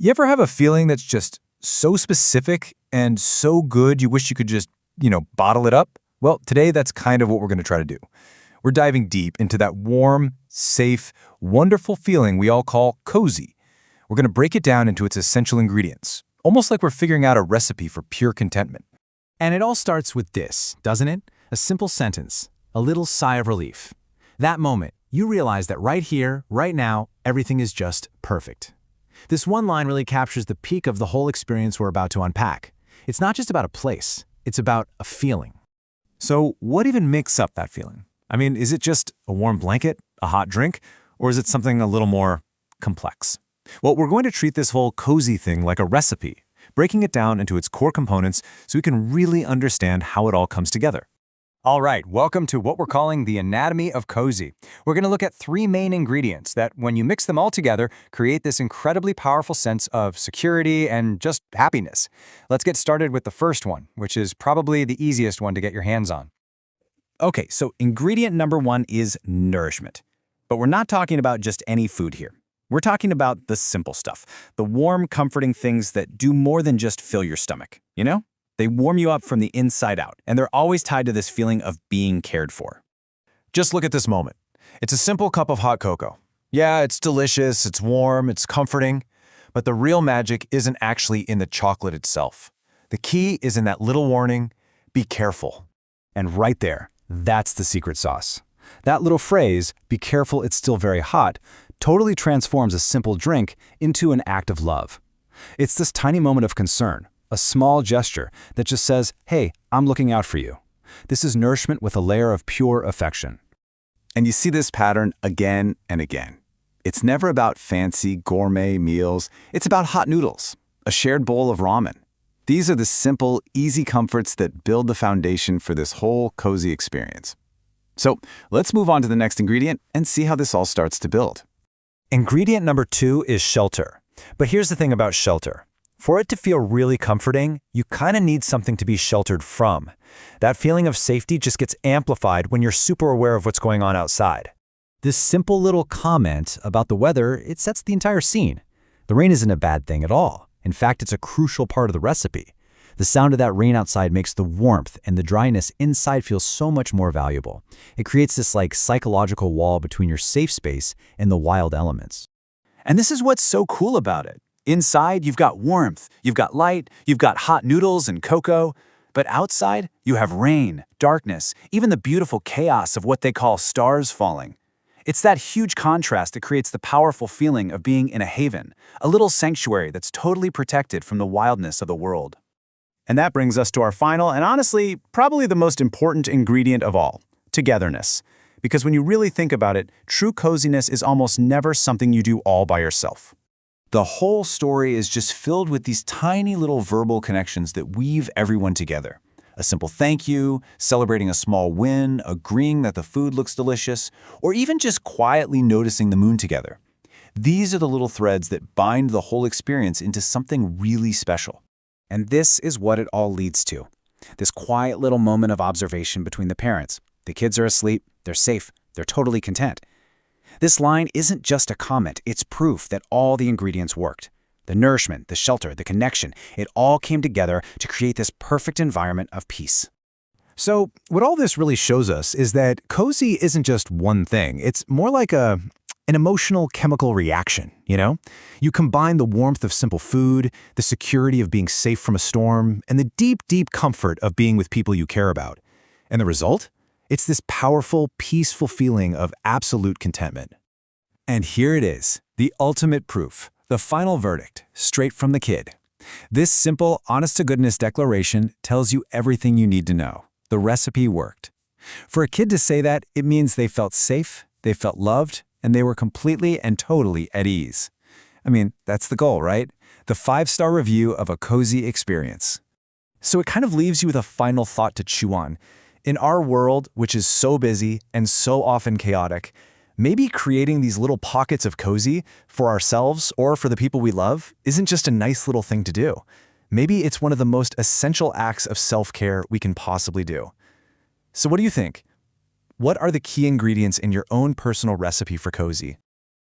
You ever have a feeling that's just so specific and so good you wish you could just, bottle it up? Well, today that's kind of what we're going to try to do. We're diving deep into that warm, safe, wonderful feeling we all call cozy. We're going to break it down into its essential ingredients, almost like we're figuring out a recipe for pure contentment. And it all starts with this, doesn't it? A simple sentence, a little sigh of relief. That moment, you realize that right here, right now, everything is just perfect. This one line really captures the peak of the whole experience we're about to unpack. It's not just about a place, it's about a feeling. So what even makes up that feeling? I mean, is it just a warm blanket, a hot drink, or is it something a little more complex? Well, we're going to treat this whole cozy thing like a recipe, breaking it down into its core components so we can really understand how it all comes together. All right, welcome to what we're calling the anatomy of cozy. We're going to look at three main ingredients that, when you mix them all together, create this incredibly powerful sense of security and just happiness. Let's get started with the first one, which is probably the easiest one to get your hands on. Okay, so ingredient number one is nourishment. But we're not talking about just any food here. We're talking about the simple stuff, the warm, comforting things that do more than just fill your stomach, They warm you up from the inside out, and they're always tied to this feeling of being cared for. Just look at this moment. It's a simple cup of hot cocoa. Yeah, it's delicious, it's warm, it's comforting, but the real magic isn't actually in the chocolate itself. The key is in that little warning, be careful. And right there, that's the secret sauce. That little phrase, be careful it's still very hot, totally transforms a simple drink into an act of love. It's this tiny moment of concern, a small gesture that just says, hey, I'm looking out for you. This is nourishment with a layer of pure affection. And you see this pattern again and again. It's never about fancy gourmet meals. It's about hot noodles, a shared bowl of ramen. These are the simple, easy comforts that build the foundation for this whole cozy experience. So let's move on to the next ingredient and see how this all starts to build. Ingredient number 2 is shelter. But here's the thing about shelter. For it to feel really comforting, you kind of need something to be sheltered from. That feeling of safety just gets amplified when you're super aware of what's going on outside. This simple little comment about the weather, it sets the entire scene. The rain isn't a bad thing at all. In fact, it's a crucial part of the recipe. The sound of that rain outside makes the warmth and the dryness inside feel so much more valuable. It creates this psychological wall between your safe space and the wild elements. And this is what's so cool about it. Inside, you've got warmth, you've got light, you've got hot noodles and cocoa. But outside, you have rain, darkness, even the beautiful chaos of what they call stars falling. It's that huge contrast that creates the powerful feeling of being in a haven, a little sanctuary that's totally protected from the wildness of the world. And that brings us to our final and honestly, probably the most important ingredient of all, togetherness. Because when you really think about it, true coziness is almost never something you do all by yourself. The whole story is just filled with these tiny little verbal connections that weave everyone together. A simple thank you, celebrating a small win, agreeing that the food looks delicious, or even just quietly noticing the moon together. These are the little threads that bind the whole experience into something really special. And this is what it all leads to. This quiet little moment of observation between the parents. The kids are asleep, they're safe, they're totally content. This line isn't just a comment, it's proof that all the ingredients worked. The nourishment, the shelter, the connection, it all came together to create this perfect environment of peace. So what all this really shows us is that cozy isn't just one thing. It's more like an emotional chemical reaction, You combine the warmth of simple food, the security of being safe from a storm, and the deep, deep comfort of being with people you care about. And the result? It's this powerful, peaceful feeling of absolute contentment. And here it is, the ultimate proof, the final verdict, straight from the kid. This simple, honest-to-goodness declaration tells you everything you need to know. The recipe worked. For a kid to say that, it means they felt safe, they felt loved, and they were completely and totally at ease. I mean, that's the goal, right? The 5-star review of a cozy experience. So it kind of leaves you with a final thought to chew on. In our world, which is so busy and so often chaotic, maybe creating these little pockets of cozy for ourselves or for the people we love isn't just a nice little thing to do. Maybe it's one of the most essential acts of self-care we can possibly do. So what do you think? What are the key ingredients in your own personal recipe for cozy?